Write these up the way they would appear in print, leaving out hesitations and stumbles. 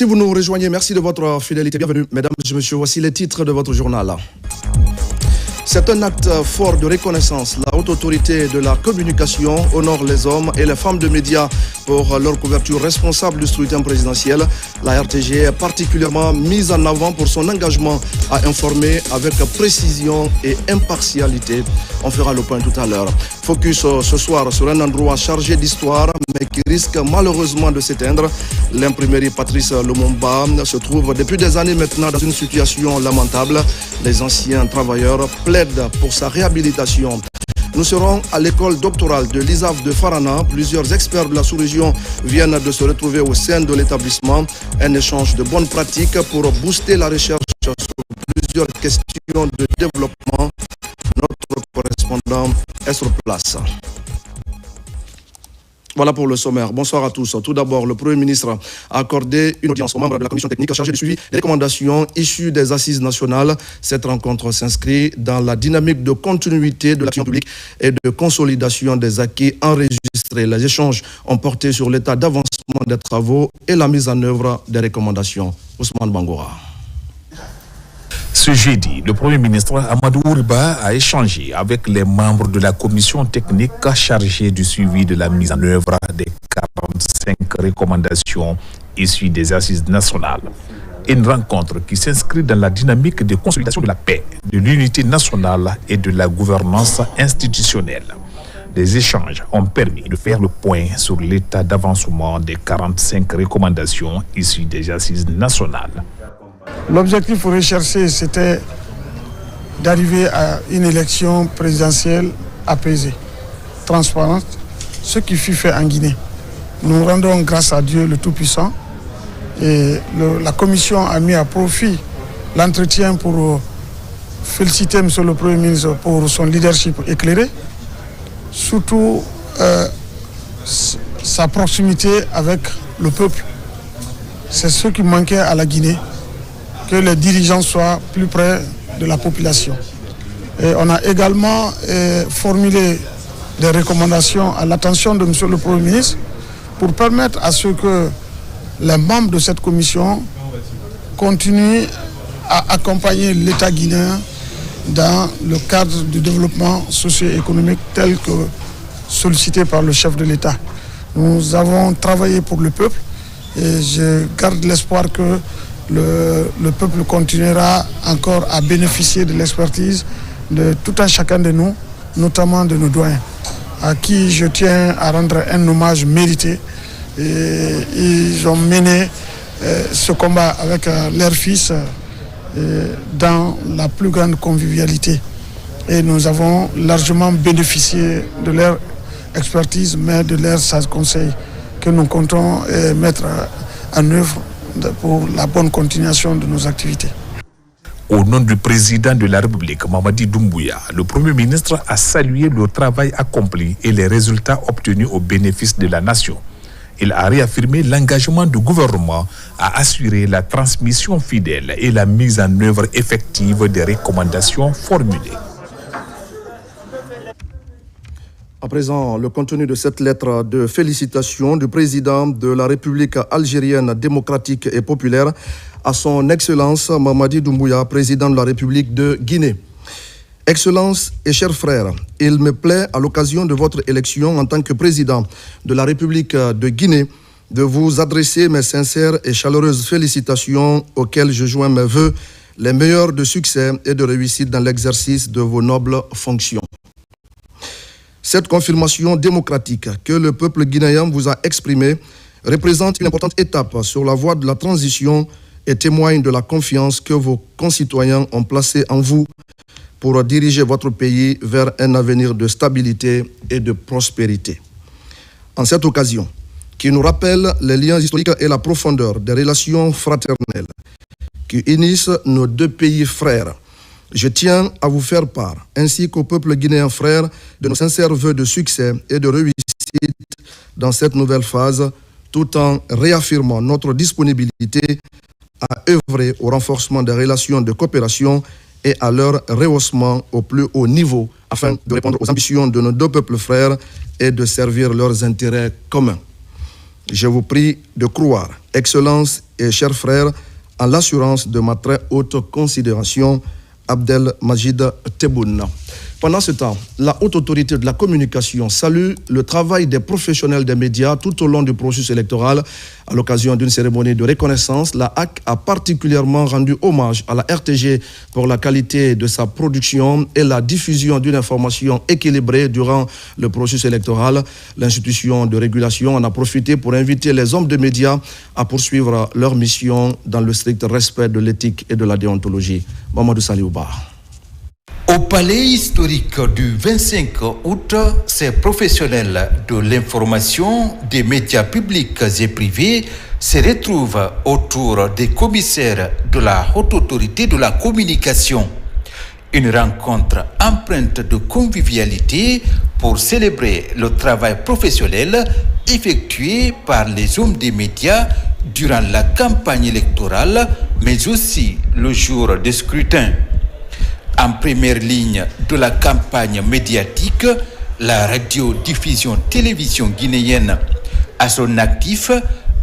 Si vous nous rejoignez, merci de votre fidélité. Bienvenue, mesdames et messieurs. Voici les titres de votre journal. C'est un acte fort de reconnaissance. La haute autorité de la communication honore les hommes et les femmes de médias pour leur couverture responsable du scrutin présidentiel. La RTG est particulièrement mise en avant pour son engagement à informer avec précision et impartialité. On fera le point tout à l'heure. Focus ce soir sur un endroit chargé d'histoire, mais qui risque malheureusement de s'éteindre. L'imprimerie Patrice Lumumba se trouve depuis des années maintenant dans une situation lamentable. Les anciens travailleurs plaident pour sa réhabilitation. Nous serons à l'école doctorale de l'ISAF de Farana. Plusieurs experts de la sous-région viennent de se retrouver au sein de l'établissement. Un échange de bonnes pratiques pour booster la recherche sur plusieurs questions de développement. Notre correspondant est sur place. Voilà pour le sommaire. Bonsoir à tous. Tout d'abord, le Premier ministre a accordé une audience aux membres de la commission technique chargée du suivi des recommandations issues des assises nationales. Cette rencontre s'inscrit dans la dynamique de continuité de l'action publique et de consolidation des acquis enregistrés. Les échanges ont porté sur l'état d'avancement des travaux et la mise en œuvre des recommandations. Ousmane Bangoura. Ce jeudi, le Premier ministre Amadou Ouriba a échangé avec les membres de la commission technique chargée du suivi de la mise en œuvre des 45 recommandations issues des assises nationales. Une rencontre qui s'inscrit dans la dynamique de consolidation de la paix, de l'unité nationale et de la gouvernance institutionnelle. Les échanges ont permis de faire le point sur l'état d'avancement des 45 recommandations issues des assises nationales. L'objectif recherché, c'était d'arriver à une élection présidentielle apaisée, transparente, ce qui fut fait en Guinée. Nous rendons grâce à Dieu le Tout-Puissant et la commission a mis à profit l'entretien pour féliciter M. le Premier ministre pour son leadership éclairé, surtout sa proximité avec le peuple. C'est ce qui manquait à la Guinée, que les dirigeants soient plus près de la population. Et on a également formulé des recommandations à l'attention de M. le Premier ministre pour permettre à ce que les membres de cette commission continuent à accompagner l'État guinéen dans le cadre du développement socio-économique tel que sollicité par le chef de l'État. Nous avons travaillé pour le peuple et je garde l'espoir que le peuple continuera encore à bénéficier de l'expertise de tout un chacun de nous, notamment de nos doyens, à qui je tiens à rendre un hommage mérité. Et ils ont mené ce combat avec leur fils dans la plus grande convivialité. Et nous avons largement bénéficié de leur expertise, mais de leurs sages conseils que nous comptons mettre en œuvre pour la bonne continuation de nos activités. Au nom du président de la République, Mamadi Doumbouya, le Premier ministre a salué le travail accompli et les résultats obtenus au bénéfice de la nation. Il a réaffirmé l'engagement du gouvernement à assurer la transmission fidèle et la mise en œuvre effective des recommandations formulées. À présent, le contenu de cette lettre de félicitations du président de la République algérienne démocratique et populaire à son Excellence Mamadi Doumbouya, président de la République de Guinée. Excellence et chers frères, il me plaît à l'occasion de votre élection en tant que président de la République de Guinée de vous adresser mes sincères et chaleureuses félicitations auxquelles je joins mes vœux les meilleurs de succès et de réussite dans l'exercice de vos nobles fonctions. Cette confirmation démocratique que le peuple guinéen vous a exprimée représente une importante étape sur la voie de la transition et témoigne de la confiance que vos concitoyens ont placée en vous pour diriger votre pays vers un avenir de stabilité et de prospérité. En cette occasion, qui nous rappelle les liens historiques et la profondeur des relations fraternelles qui unissent nos deux pays frères, je tiens à vous faire part, ainsi qu'au peuple guinéen frère, de nos sincères vœux de succès et de réussite dans cette nouvelle phase, tout en réaffirmant notre disponibilité à œuvrer au renforcement des relations de coopération et à leur rehaussement au plus haut niveau, afin de répondre aux ambitions de nos deux peuples frères et de servir leurs intérêts communs. Je vous prie de croire Excellences et chers frères, en l'assurance de ma très haute considération, Abdel Majid Tebboune. Pendant ce temps, la haute autorité de la communication salue le travail des professionnels des médias tout au long du processus électoral. À l'occasion d'une cérémonie de reconnaissance, la HAC a particulièrement rendu hommage à la RTG pour la qualité de sa production et la diffusion d'une information équilibrée durant le processus électoral. L'institution de régulation en a profité pour inviter les hommes de médias à poursuivre leur mission dans le strict respect de l'éthique et de la déontologie. Mamadou Saliouba. Au palais historique du 25 août, ces professionnels de l'information des médias publics et privés se retrouvent autour des commissaires de la haute autorité de la communication. Une rencontre empreinte de convivialité pour célébrer le travail professionnel effectué par les hommes des médias durant la campagne électorale, mais aussi le jour du scrutin. En première ligne de la campagne médiatique, la radiodiffusion-télévision guinéenne a son actif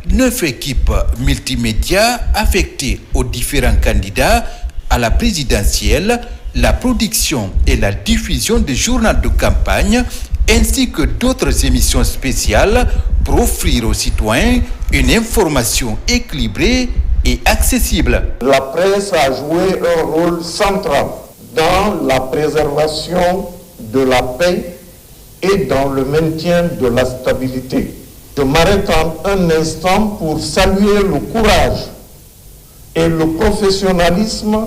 9 équipes multimédia affectées aux différents candidats à la présidentielle, la production et la diffusion des journaux de campagne, ainsi que d'autres émissions spéciales pour offrir aux citoyens une information équilibrée et accessible. La presse a joué un rôle central dans la préservation de la paix et dans le maintien de la stabilité. Je m'arrête un instant pour saluer le courage et le professionnalisme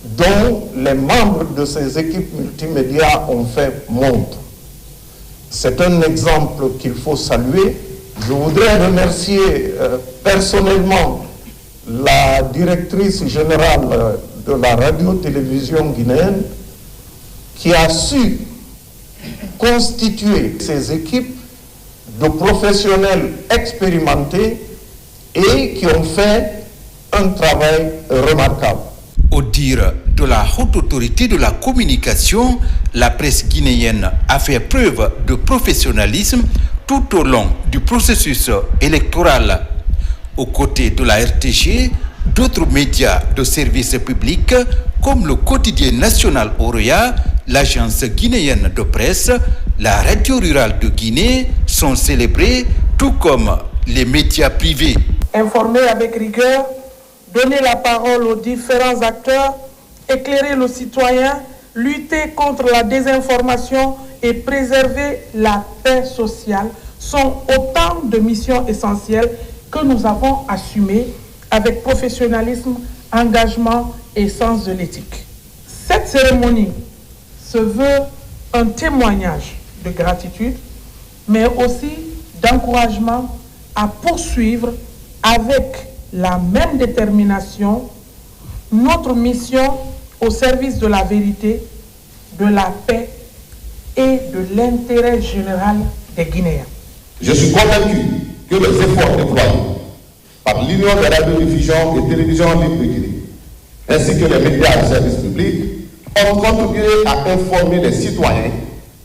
dont les membres de ces équipes multimédia ont fait montre. C'est un exemple qu'il faut saluer. Je voudrais remercier personnellement la directrice générale de la radio-télévision guinéenne qui a su constituer ces équipes de professionnels expérimentés et qui ont fait un travail remarquable. Au dire de la haute autorité de la communication, la presse guinéenne a fait preuve de professionnalisme tout au long du processus électoral. Aux côtés de la RTG, d'autres médias de service public, comme le quotidien national Oroya, l'agence guinéenne de presse, la radio rurale de Guinée, sont célébrés, tout comme les médias privés. Informer avec rigueur, donner la parole aux différents acteurs, éclairer le citoyen, lutter contre la désinformation et préserver la paix sociale sont autant de missions essentielles que nous avons assumées avec professionnalisme, engagement et sens de l'éthique. Cette cérémonie se veut un témoignage de gratitude, mais aussi d'encouragement à poursuivre avec la même détermination notre mission au service de la vérité, de la paix et de l'intérêt général des Guinéens. Je suis convaincu que les efforts déployés par l'Union des radiodiffusions et télévisions libres de Guinée, ainsi que les médias de service public, ont contribué à informer les citoyens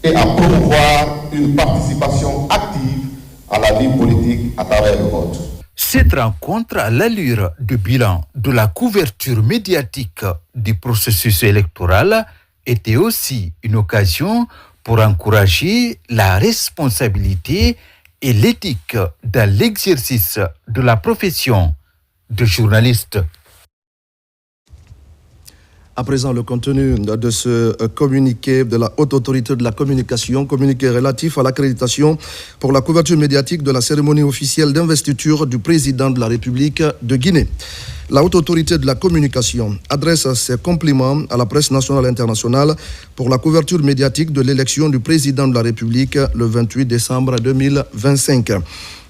et à promouvoir une participation active à la vie politique à travers le vote. Cette rencontre à l'allure de bilan de la couverture médiatique du processus électoral était aussi une occasion pour encourager la responsabilité et l'éthique dans l'exercice de la profession de journaliste. À présent, le contenu de ce communiqué de la Haute Autorité de la Communication, communiqué relatif à l'accréditation pour la couverture médiatique de la cérémonie officielle d'investiture du président de la République de Guinée. La Haute Autorité de la Communication adresse ses compliments à la presse nationale et internationale pour la couverture médiatique de l'élection du président de la République le 28 décembre 2025.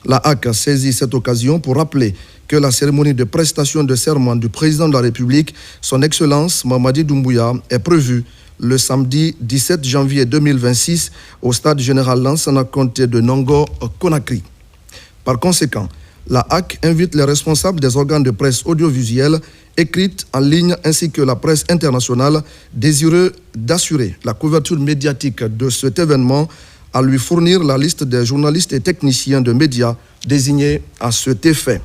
La HAC a saisi cette occasion pour rappeler que la cérémonie de prestation de serment du président de la République, son Excellence Mamadi Doumbouya, est prévue le samedi 17 janvier 2026 au stade général Lansana Conté de Nongo, Conakry. Par conséquent, la HAC invite les responsables des organes de presse audiovisuelle, écrite en ligne, ainsi que la presse internationale, désireux d'assurer la couverture médiatique de cet événement, à lui fournir la liste des journalistes et techniciens de médias désignés à cet effet.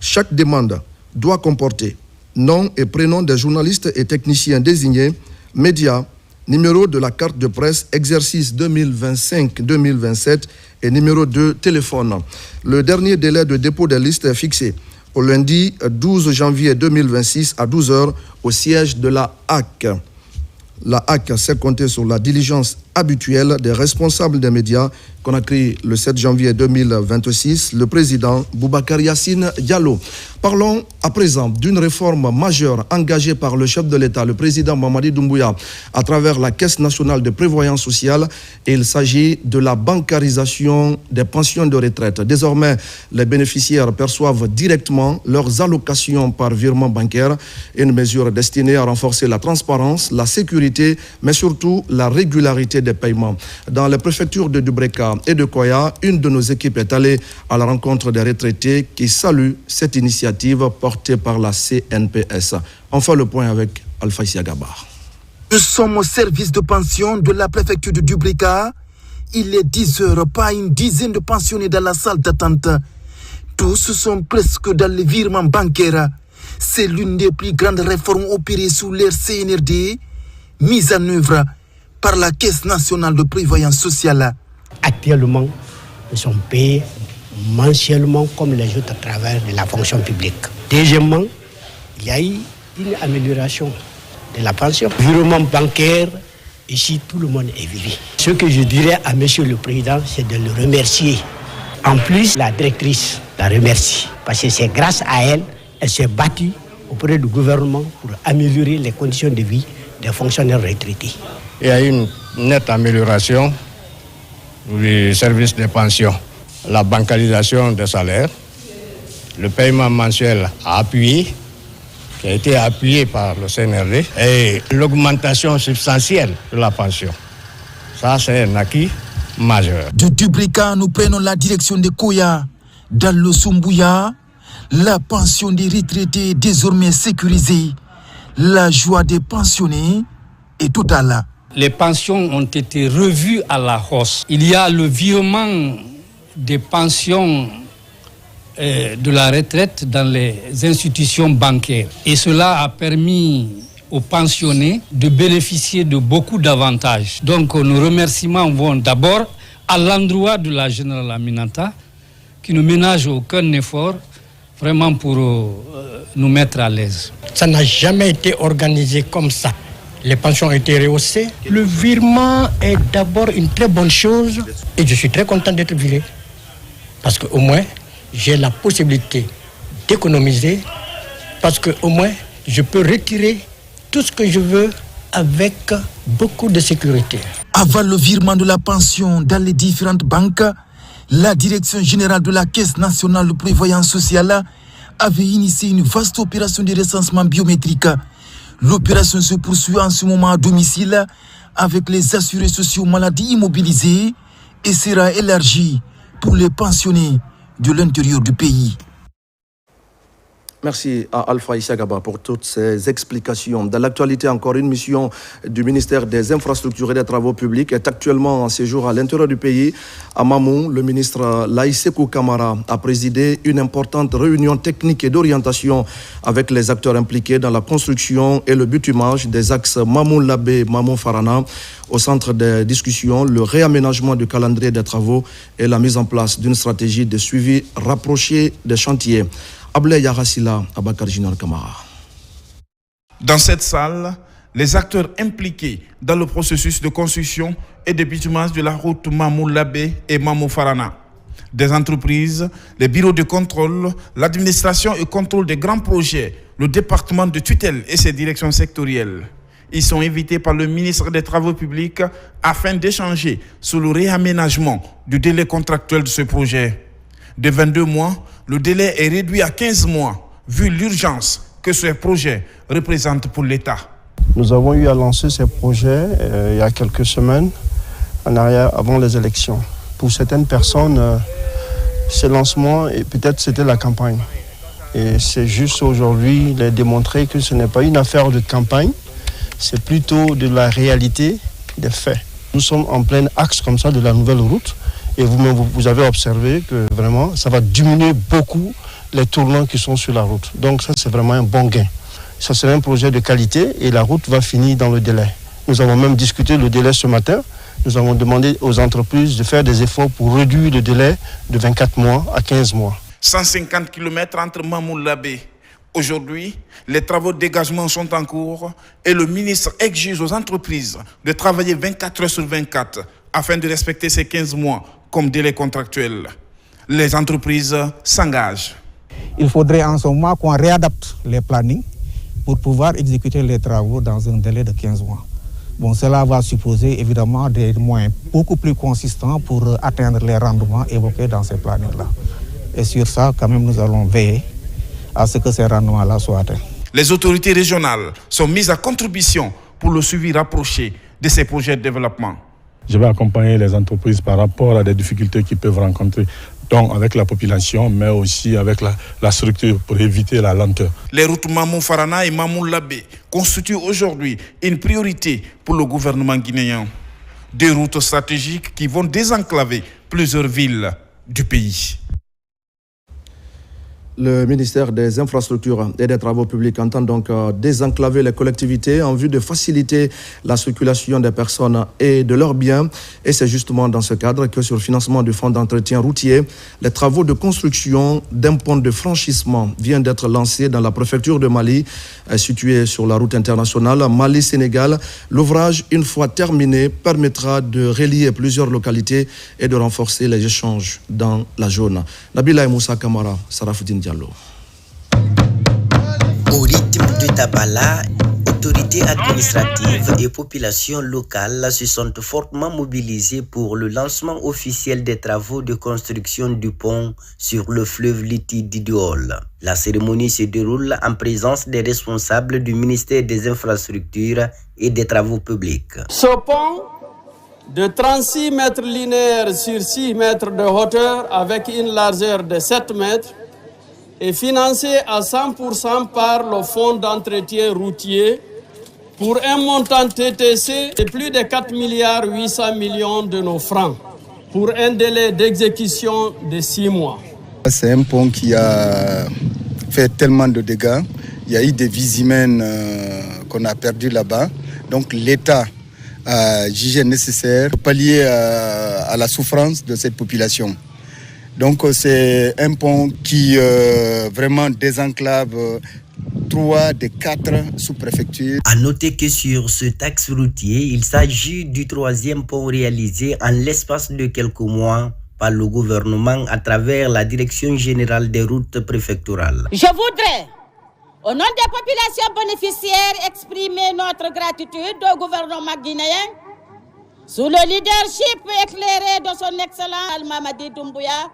Chaque demande doit comporter nom et prénom des journalistes et techniciens désignés, médias, numéro de la carte de presse, exercice 2025-2027 et numéro de téléphone. Le dernier délai de dépôt des listes est fixé au lundi 12 janvier 2026 à 12h au siège de la HAC. La HAC sait compter sur la diligence habituelle des responsables des médias qu'on a créé le 7 janvier 2026, le président Boubacar Yassine Diallo. Parlons à présent d'une réforme majeure engagée par le chef de l'État, le président Mamadi Doumbouya, à travers la Caisse nationale de prévoyance sociale. Et il s'agit de la bancarisation des pensions de retraite. Désormais, les bénéficiaires perçoivent directement leurs allocations par virement bancaire, une mesure destinée à renforcer la transparence, la sécurité, mais surtout la régularité des paiements. Dans les préfectures de Dubreka et de Koya, une de nos équipes est allée à la rencontre des retraités qui saluent cette initiative portée par la CNPS. On fait le point avec Alpha Isiagabar. Nous sommes au service de pension de la préfecture de Dubreka. Il est 10 heures, pas une dizaine de pensionnés dans la salle d'attente. Tous sont presque dans les virements bancaires. C'est l'une des plus grandes réformes opérées sous l'ère CNRD, mise en œuvre par la Caisse nationale de prévoyance sociale. Actuellement, nous sommes payés mensuellement comme les autres à travers de la fonction publique. Deuxièmement, il y a eu une amélioration de la pension. Virement bancaire, ici tout le monde est vivi. Ce que je dirais à monsieur le président, c'est de le remercier. En plus, la directrice la remercie parce que c'est grâce à elle, elle s'est battue auprès du gouvernement pour améliorer les conditions de vie des fonctionnaires retraités. Il y a une nette amélioration du service des pensions. La bancarisation des salaires, le paiement mensuel appuyé, qui a été appuyé par le CNRD, et l'augmentation substantielle de la pension. Ça, c'est un acquis majeur. De Dubreka, nous prenons la direction de Koya. Dans le Sumbouya, la pension des retraités est désormais sécurisée. La joie des pensionnés est totale. Les pensions ont été revues à la hausse. Il y a le virement des pensions de la retraite dans les institutions bancaires. Et cela a permis aux pensionnés de bénéficier de beaucoup d'avantages. Donc nos remerciements vont d'abord à l'endroit de la générale Aminata, qui ne ménage aucun effort vraiment pour nous mettre à l'aise. Ça n'a jamais été organisé comme ça. Les pensions ont été rehaussées. Le virement est d'abord une très bonne chose et je suis très content d'être viré. Parce qu'au moins, j'ai la possibilité d'économiser parce qu'au moins, je peux retirer tout ce que je veux avec beaucoup de sécurité. Avant le virement de la pension dans les différentes banques, la Direction générale de la Caisse nationale de prévoyance sociale avait initié une vaste opération de recensement biométrique. L'opération se poursuit en ce moment à domicile avec les assurés sociaux maladies immobilisés et sera élargie pour les pensionnés de l'intérieur du pays. Merci à Alpha Isiagaba pour toutes ces explications. Dans l'actualité, encore une mission du ministère des Infrastructures et des Travaux Publics est actuellement en séjour à l'intérieur du pays. À Mamou, le ministre Laïsekou Kamara a présidé une importante réunion technique et d'orientation avec les acteurs impliqués dans la construction et le bitumage des axes Mamou-Labé, Mamou-Farana. Au centre des discussions, le réaménagement du calendrier des travaux et la mise en place d'une stratégie de suivi rapproché des chantiers. Ablé Yarassila, Abakar Junior Kamara. Dans cette salle, les acteurs impliqués dans le processus de construction et de bitumage de la route Mamou-Labé et Mamou-Farana. Des entreprises, les bureaux de contrôle, l'administration et contrôle des grands projets, le département de tutelle et ses directions sectorielles. Ils sont invités par le ministre des Travaux publics afin d'échanger sur le réaménagement du délai contractuel de ce projet. De 22 mois, le délai est réduit à 15 mois, vu l'urgence que ce projet représente pour l'État. Nous avons eu à lancer ces projets il y a quelques semaines, en arrière, avant les élections. Pour certaines personnes, ce lancement, peut-être c'était la campagne. Et c'est juste aujourd'hui de démontrer que ce n'est pas une affaire de campagne, c'est plutôt de la réalité des faits. Nous sommes en plein axe comme ça de la nouvelle route. Et vous avez observé que vraiment, ça va diminuer beaucoup les tournants qui sont sur la route. Donc ça, c'est vraiment un bon gain. Ça, c'est un projet de qualité et la route va finir dans le délai. Nous avons même discuté le délai ce matin. Nous avons demandé aux entreprises de faire des efforts pour réduire le délai de 24 mois à 15 mois. 150 km entre Mamou-Labé. Aujourd'hui, les travaux de dégagement sont en cours et le ministre exige aux entreprises de travailler 24 heures sur 24 afin de respecter ces 15 mois comme délai contractuel. Les entreprises s'engagent. Il faudrait en ce moment qu'on réadapte les plannings pour pouvoir exécuter les travaux dans un délai de 15 mois. Bon, cela va supposer évidemment des moyens beaucoup plus consistants pour atteindre les rendements évoqués dans ces plannings-là. Et sur ça, quand même, nous allons veiller à ce que ces rendements-là soient atteints. Les autorités régionales sont mises à contribution pour le suivi rapproché de ces projets de développement. Je vais accompagner les entreprises par rapport à des difficultés qu'ils peuvent rencontrer, donc avec la population, mais aussi avec la structure pour éviter la lenteur. Les routes Mamou-Farana et Mamou-Labé constituent aujourd'hui une priorité pour le gouvernement guinéen. Des routes stratégiques qui vont désenclaver plusieurs villes du pays. Le ministère des Infrastructures et des Travaux publics entend donc désenclaver les collectivités en vue de faciliter la circulation des personnes et de leurs biens. Et c'est justement dans ce cadre que sur le financement du fonds d'entretien routier, les travaux de construction d'un pont de franchissement viennent d'être lancés dans la préfecture de Mali, située sur la route internationale Mali-Sénégal. L'ouvrage, une fois terminé, permettra de relier plusieurs localités et de renforcer les échanges dans la zone. Nabila Moussa Kamara, Sarafoudine Diallo. Au rythme du Tabala, autorités administratives et populations locales se sont fortement mobilisées pour le lancement officiel des travaux de construction du pont sur le fleuve Liti d'Idéol. La cérémonie se déroule en présence des responsables du ministère des Infrastructures et des Travaux publics. Ce pont de 36 mètres linéaires sur 6 mètres de hauteur avec une largeur de 7 mètres est financé à 100% par le fonds d'entretien routier pour un montant TTC de plus de 4 milliards 800 millions de nos francs pour un délai d'exécution de 6 mois. C'est un pont qui a fait tellement de dégâts. Il y a eu des vies humaines qu'on a perdues là-bas. Donc l'État a jugé nécessaire de pallier à la souffrance de cette population. Donc c'est un pont qui vraiment désenclave 3 des 4 sous-préfectures. À noter que sur ce axe routier, il s'agit du 3e pont réalisé en l'espace de quelques mois par le gouvernement à travers la Direction générale des routes préfectorales. Je voudrais, au nom des populations bénéficiaires, exprimer notre gratitude au gouvernement guinéen sous le leadership éclairé de son Excellence Al-Mamadi Doumbouya,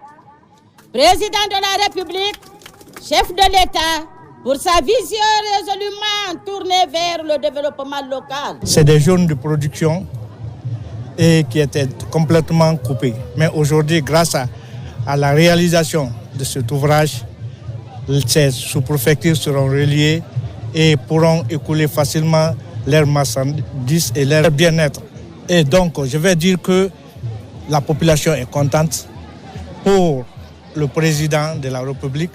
président de la République, chef de l'État, pour sa vision résolument tournée vers le développement local. C'est des zones de production et qui étaient complètement coupées. Mais aujourd'hui, grâce à la réalisation de cet ouvrage, ces sous-préfectures seront reliées et pourront écouler facilement leurs marchandises et leur bien-être. Et donc, je vais dire que la population est contente pour le président de la République.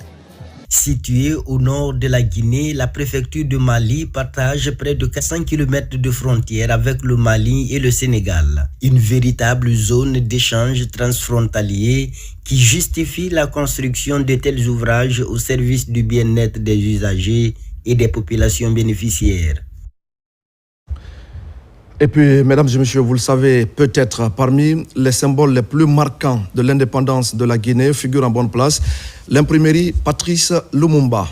Située au nord de la Guinée, la préfecture de Mali partage près de 400 km de frontière avec le Mali et le Sénégal. Une véritable zone d'échange transfrontalier qui justifie la construction de tels ouvrages au service du bien-être des usagers et des populations bénéficiaires. Et puis, mesdames et messieurs, vous le savez peut-être, parmi les symboles les plus marquants de l'indépendance de la Guinée figure en bonne place l'imprimerie Patrice Lumumba.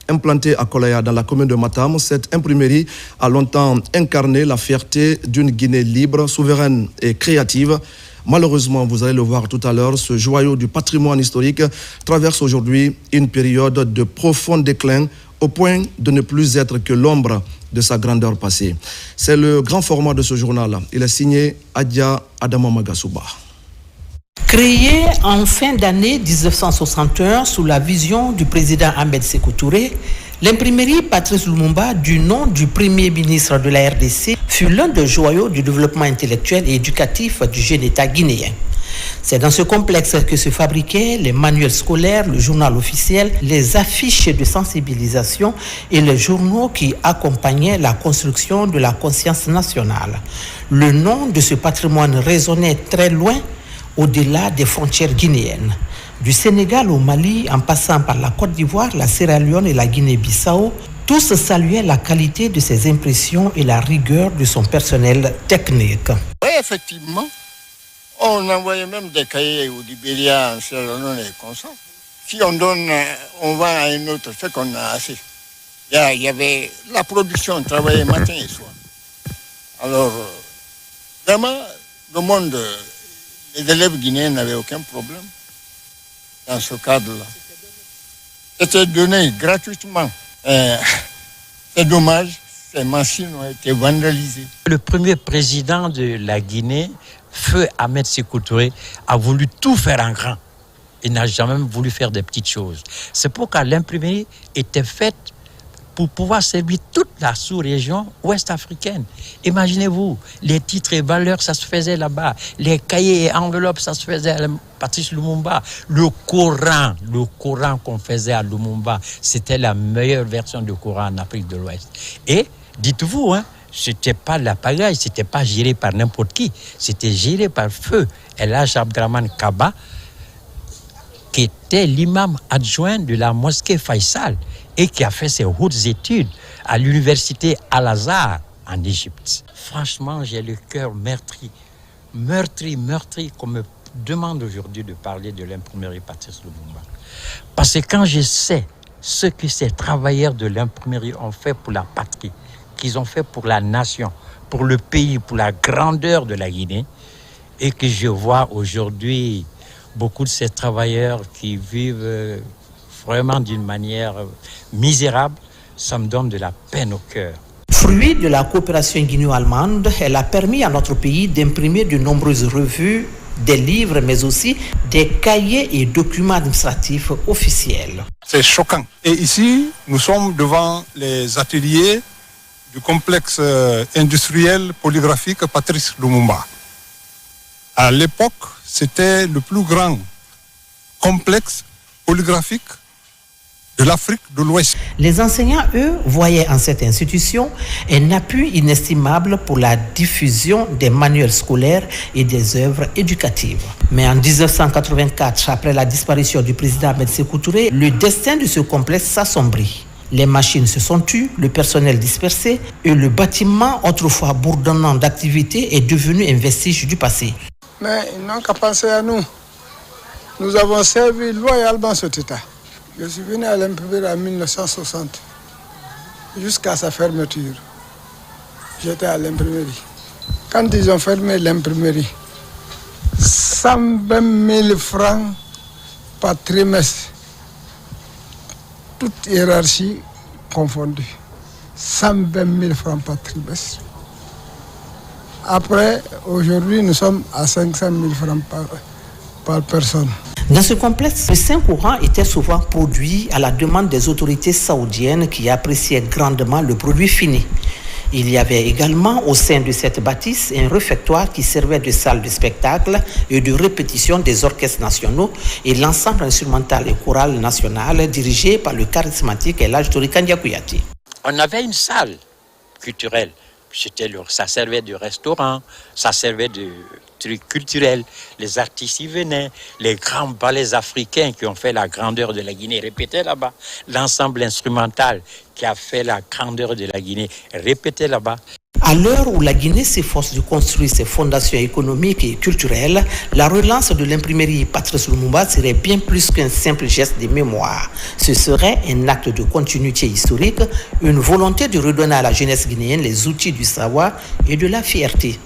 Implantée à Kolaya dans la commune de Matam, cette imprimerie a longtemps incarné la fierté d'une Guinée libre, souveraine et créative. Malheureusement, vous allez le voir tout à l'heure, ce joyau du patrimoine historique traverse aujourd'hui une période de profond déclin au point de ne plus être que l'ombre de sa grandeur passée. C'est le grand format de ce journal. Il est signé Adia Adama Magasuba. Créée en fin d'année 1961 sous la vision du président Ahmed Sékou Touré, l'imprimerie Patrice Lumumba, du nom du premier ministre de la RDC, fut l'un des joyaux du développement intellectuel et éducatif du jeune État guinéen. C'est dans ce complexe que se fabriquaient les manuels scolaires, le journal officiel, les affiches de sensibilisation et les journaux qui accompagnaient la construction de la conscience nationale. Le nom de ce patrimoine résonnait très loin, au-delà des frontières guinéennes. Du Sénégal au Mali, en passant par la Côte d'Ivoire, la Sierra Leone et la Guinée-Bissau, tous saluaient la qualité de ses impressions et la rigueur de son personnel technique. Oui, effectivement. On envoyait même des cahiers au Libéria, en Sierra Leone et comme ça. Si on donne, on va à un autre, c'est qu'on a assez. Il y avait la production, on travaillait matin et soir. Alors, vraiment, le monde, les élèves guinéens n'avaient aucun problème dans ce cadre-là. C'était donné gratuitement. C'est dommage, ces machines ont été vandalisées. Le premier président de la Guinée, Feu Ahmed Sékou Touré, a voulu tout faire en grand. Il n'a jamais voulu faire des petites choses. C'est pourquoi l'imprimerie était faite pour pouvoir servir toute la sous-région ouest-africaine. Imaginez-vous, les titres et valeurs, ça se faisait là-bas. Les cahiers et enveloppes, ça se faisait à Patrice Lumumba. Le Coran qu'on faisait à Lumumba, c'était la meilleure version du Coran en Afrique de l'Ouest. Et, dites-vous, c'était pas la pagaille, c'était pas géré par n'importe qui. C'était géré par Feu El Hadj Abdraman Kaba, qui était l'imam adjoint de la mosquée Faisal et qui a fait ses hautes études à l'université Al-Azhar en Égypte. Franchement, j'ai le cœur meurtri qu'on me demande aujourd'hui de parler de l'imprimerie Patrice Lumumba. Parce que quand je sais ce que ces travailleurs de l'imprimerie ont fait pour la patrie, qu'ils ont fait pour la nation, pour le pays, pour la grandeur de la Guinée, et que je vois aujourd'hui beaucoup de ces travailleurs qui vivent vraiment d'une manière misérable, ça me donne de la peine au cœur. Fruit de la coopération guinéo-allemande, elle a permis à notre pays d'imprimer de nombreuses revues, des livres, mais aussi des cahiers et documents administratifs officiels. C'est choquant. Et ici, nous sommes devant les ateliers du complexe industriel polygraphique Patrice Lumumba. À l'époque, c'était le plus grand complexe polygraphique de l'Afrique de l'Ouest. Les enseignants, eux, voyaient en cette institution un appui inestimable pour la diffusion des manuels scolaires et des œuvres éducatives. Mais en 1984, après la disparition du président Ahmed Sékou Touré, le destin de ce complexe s'assombrit. Les machines se sont tues, le personnel dispersé et le bâtiment, autrefois bourdonnant d'activité, est devenu un vestige du passé. Mais ils n'ont qu'à penser à nous. Nous avons servi loyalement cet État. Je suis venu à l'imprimerie en 1960, jusqu'à sa fermeture. J'étais à l'imprimerie. Quand ils ont fermé l'imprimerie, 120 000 francs par trimestre, toute hiérarchie confondue. 120 000 francs par trimestre. Après, aujourd'hui, nous sommes à 500 000 francs par personne. Dans ce complexe, le Saint-Courant était souvent produit à la demande des autorités saoudiennes qui appréciaient grandement le produit fini. Il y avait également au sein de cette bâtisse un réfectoire qui servait de salle de spectacle et de répétition des orchestres nationaux et l'ensemble instrumental et choral national dirigé par le charismatique El Hadj Touré Kandia Kouyaté. On avait une salle culturelle. Ça servait de restaurant, ça servait de trucs culturels. Les artistes y venaient, les grands ballets africains qui ont fait la grandeur de la Guinée répétaient là-bas. L'ensemble instrumental qui a fait la grandeur de la Guinée répétait là-bas. À l'heure où la Guinée s'efforce de construire ses fondations économiques et culturelles, la relance de l'imprimerie Patrice Lumumba serait bien plus qu'un simple geste de mémoire. Ce serait un acte de continuité historique, une volonté de redonner à la jeunesse guinéenne les outils du savoir et de la fierté.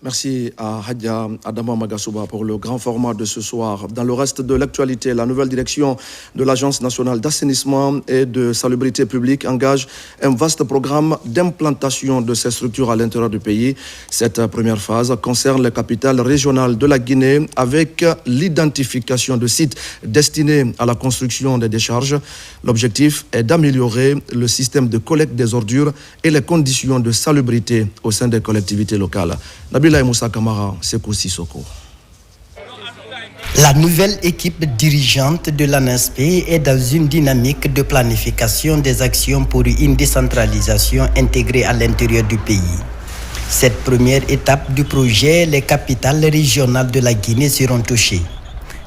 Merci à Hadia Adama Magasuba pour le grand format de ce soir. Dans le reste de l'actualité, la nouvelle direction de l'Agence nationale d'assainissement et de salubrité publique engage un vaste programme d'implantation de ces structures à l'intérieur du pays. Cette première phase concerne les capitales régionales de la Guinée avec l'identification de sites destinés à la construction des décharges. L'objectif est d'améliorer le système de collecte des ordures et les conditions de salubrité au sein des collectivités locales. Nabil Abila Moussa Kamara, Seko Sissoko. La nouvelle équipe dirigeante de l'ANASP est dans une dynamique de planification des actions pour une décentralisation intégrée à l'intérieur du pays. Cette première étape du projet, les capitales régionales de la Guinée seront touchées.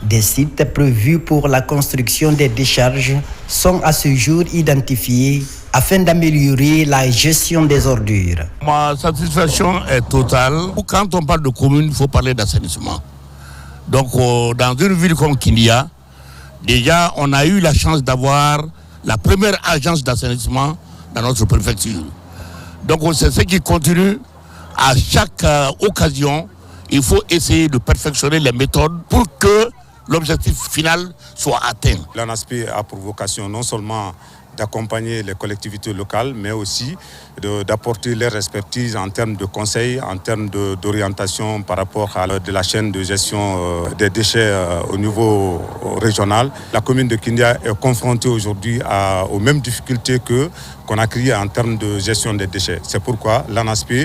Des sites prévus pour la construction des décharges sont à ce jour identifiés afin d'améliorer la gestion des ordures. Ma satisfaction est totale. Quand on parle de commune, il faut parler d'assainissement. Donc, dans une ville comme Kindia, déjà, on a eu la chance d'avoir la première agence d'assainissement dans notre préfecture. Donc, c'est ce qui continue. À chaque occasion, il faut essayer de perfectionner les méthodes pour que l'objectif final soit atteint. L'ANASP a pour vocation non seulement d'accompagner les collectivités locales, mais aussi d'apporter leur expertise en termes de conseils, en termes d'orientation par rapport à de la chaîne de gestion des déchets au niveau régional. La commune de Kindia est confrontée aujourd'hui aux mêmes difficultés qu'on a créées en termes de gestion des déchets. C'est pourquoi l'ANASP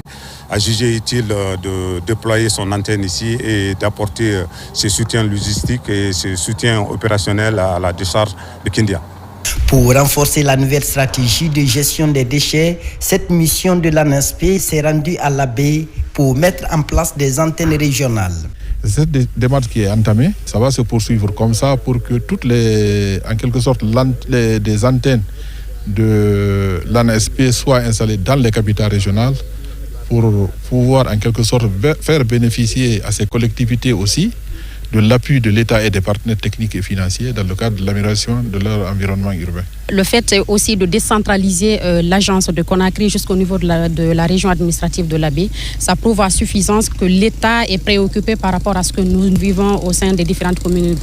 a jugé utile de déployer son antenne ici et d'apporter ses soutiens logistiques et ses soutiens opérationnels à la décharge de Kindia. Pour renforcer la nouvelle stratégie de gestion des déchets, cette mission de l'ANASP s'est rendue à la baie pour mettre en place des antennes régionales. Cette démarche qui est entamée, ça va se poursuivre comme ça pour que en quelque sorte, des antennes de l'ANASP soient installées dans les capitales régionales pour pouvoir en quelque sorte faire bénéficier à ces collectivités aussi de l'appui de l'État et des partenaires techniques et financiers dans le cadre de l'amélioration de leur environnement urbain. Le fait aussi de décentraliser l'agence de Conakry jusqu'au niveau de la région administrative de la baie, ça prouve à suffisance que l'État est préoccupé par rapport à ce que nous vivons au sein des différentes communes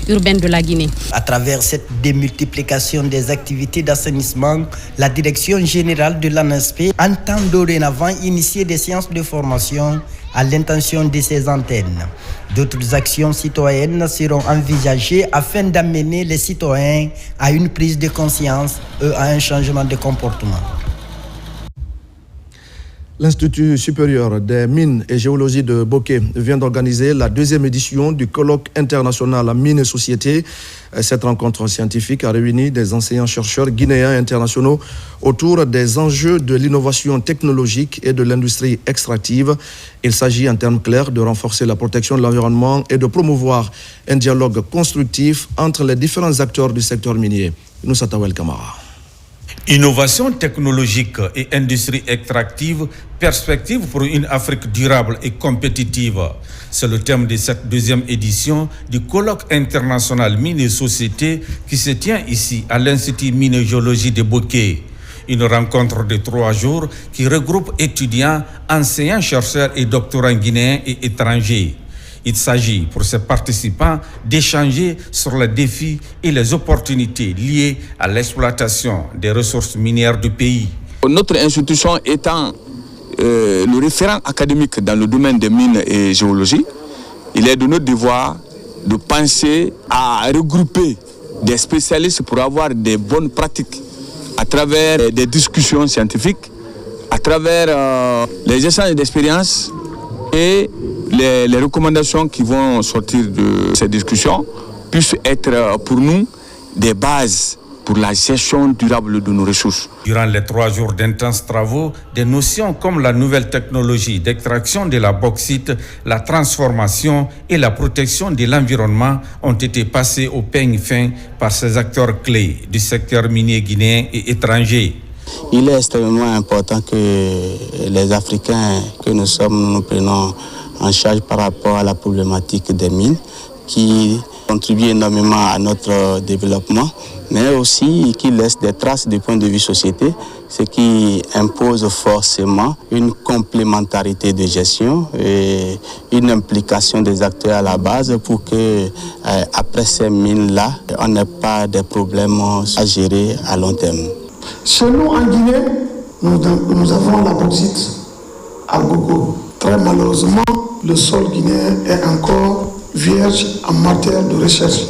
urbaines de la Guinée. À travers cette démultiplication des activités d'assainissement, la Direction générale de l'ANASP entend dorénavant initier des séances de formation à l'intention de ces antennes. D'autres actions citoyennes seront envisagées afin d'amener les citoyens à une prise de conscience et à un changement de comportement. L'Institut supérieur des mines et géologie de Bokeh vient d'organiser la 2e édition du colloque international Mines et Société. Cette rencontre scientifique a réuni des enseignants-chercheurs guinéens et internationaux autour des enjeux de l'innovation technologique et de l'industrie extractive. Il s'agit en termes clairs de renforcer la protection de l'environnement et de promouvoir un dialogue constructif entre les différents acteurs du secteur minier. Noussa Tawel Kamara. Innovation technologique et industrie extractive, perspective pour une Afrique durable et compétitive. C'est le thème de cette 2e édition du colloque international Mines et Société qui se tient ici à l'Institut Mines et Géologie de Bokeh. Une rencontre de 3 jours qui regroupe étudiants, enseignants, chercheurs et doctorants guinéens et étrangers. Il s'agit pour ces participants d'échanger sur les défis et les opportunités liées à l'exploitation des ressources minières du pays. Notre institution étant le référent académique dans le domaine des mines et géologie, il est de notre devoir de penser à regrouper des spécialistes pour avoir des bonnes pratiques à travers des discussions scientifiques, à travers les échanges d'expériences et les recommandations qui vont sortir de ces discussions puissent être pour nous des bases pour la gestion durable de nos ressources. Durant les 3 jours d'intenses travaux, des notions comme la nouvelle technologie d'extraction de la bauxite, la transformation et la protection de l'environnement ont été passées au peigne fin par ces acteurs clés du secteur minier guinéen et étranger. Il est extrêmement important que les Africains que nous sommes, nous prenons en charge par rapport à la problématique des mines qui contribue énormément à notre développement, mais aussi qui laisse des traces du point de vue société, ce qui impose forcément une complémentarité de gestion et une implication des acteurs à la base pour que, après ces mines-là, on n'ait pas de problèmes à gérer à long terme. Chez nous, en Guinée, nous avons la bauxite à gogo. Très malheureusement, le sol guinéen est encore vierge en matière de recherche.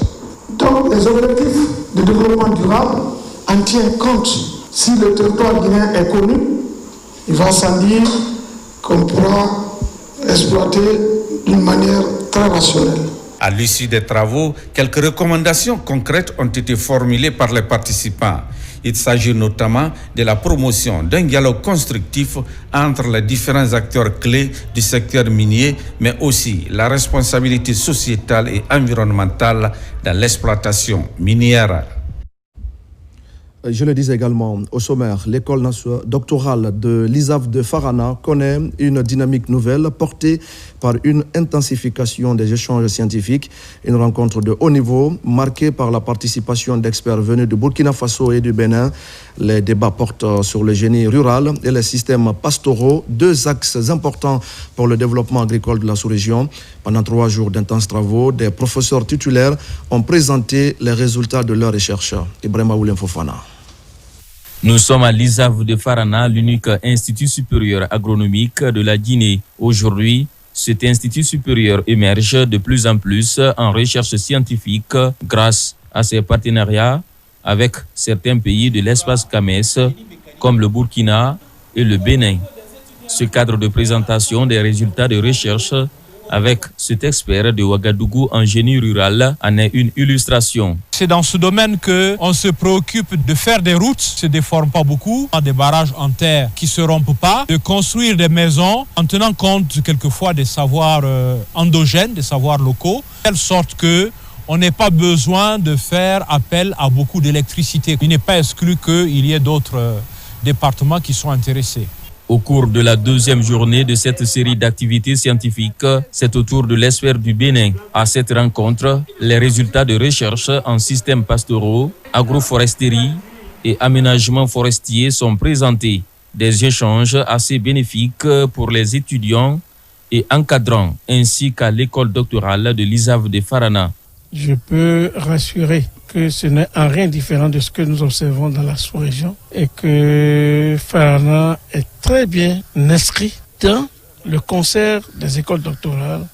Donc, les objectifs de développement durable en tiennent compte. Si le territoire guinéen est connu, il va sans dire qu'on pourra exploiter d'une manière très rationnelle. À l'issue des travaux, quelques recommandations concrètes ont été formulées par les participants. Il s'agit notamment de la promotion d'un dialogue constructif entre les différents acteurs clés du secteur minier, mais aussi la responsabilité sociétale et environnementale dans l'exploitation minière. Je le disais également au sommaire, l'école doctorale de l'ISAF de Farana connaît une dynamique nouvelle portée par une intensification des échanges scientifiques. Une rencontre de haut niveau marquée par la participation d'experts venus de Burkina Faso et du Bénin. Les débats portent sur le génie rural et les systèmes pastoraux, deux axes importants pour le développement agricole de la sous-région. Pendant 3 jours d'intenses travaux, des professeurs titulaires ont présenté les résultats de leurs recherches. Ibrahima Oulem Fofana. Nous sommes à l'ISAF de Farana, l'unique institut supérieur agronomique de la Guinée. Aujourd'hui, cet institut supérieur émerge de plus en plus en recherche scientifique grâce à ses partenariats avec certains pays de l'espace CAMES comme le Burkina et le Bénin. Ce cadre de présentation des résultats de recherche avec cet expert de Ouagadougou en génie rural en est une illustration. C'est dans ce domaine qu'on se préoccupe de faire des routes qui ne se déforment pas beaucoup, des barrages en terre qui ne se rompent pas, de construire des maisons en tenant compte quelquefois des savoirs endogènes, des savoirs locaux, de telle sorte qu'on n'ait pas besoin de faire appel à beaucoup d'électricité. Il n'est pas exclu qu'il y ait d'autres départements qui sont intéressés. Au cours de la 2e journée de cette série d'activités scientifiques, c'est au tour de l'expert du Bénin. À cette rencontre, les résultats de recherche en systèmes pastoraux, agroforesterie et aménagement forestier sont présentés. Des échanges assez bénéfiques pour les étudiants et encadrants, ainsi qu'à l'école doctorale de l'ISAF de Farana. Je peux rassurer que ce n'est en rien différent de ce que nous observons dans la sous-région et que Farana est très bien inscrit dans le concert des écoles doctorales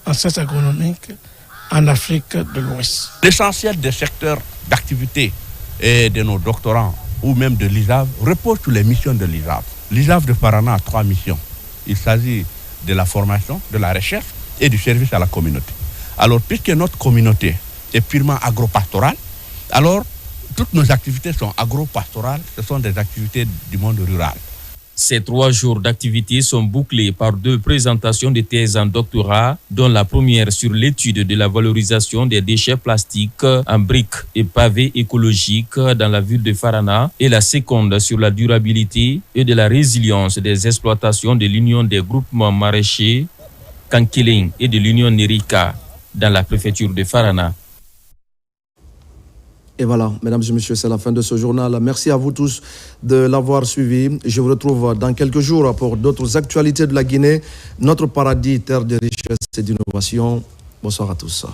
en sciences agronomiques en Afrique de l'Ouest. L'essentiel des secteurs d'activité de nos doctorants ou même de l'ISAF repose sur les missions de l'ISAF. L'ISAF de Farana a 3 missions. Il s'agit de la formation, de la recherche et du service à la communauté. Alors, puisque notre communauté est purement agro-pastorale, alors toutes nos activités sont agro-pastorales, ce sont des activités du monde rural. Ces 3 jours d'activité sont bouclés par 2 présentations de thèses en doctorat, dont la première sur l'étude de la valorisation des déchets plastiques en briques et pavés écologiques dans la ville de Farana et la seconde sur la durabilité et de la résilience des exploitations de l'Union des groupements maraîchers Kankeling et de l'Union Nerika dans la préfecture de Farana. Et voilà, mesdames et messieurs, c'est la fin de ce journal. Merci à vous tous de l'avoir suivi. Je vous retrouve dans quelques jours pour d'autres actualités de la Guinée, notre paradis, terre de richesse et d'innovation. Bonsoir à tous.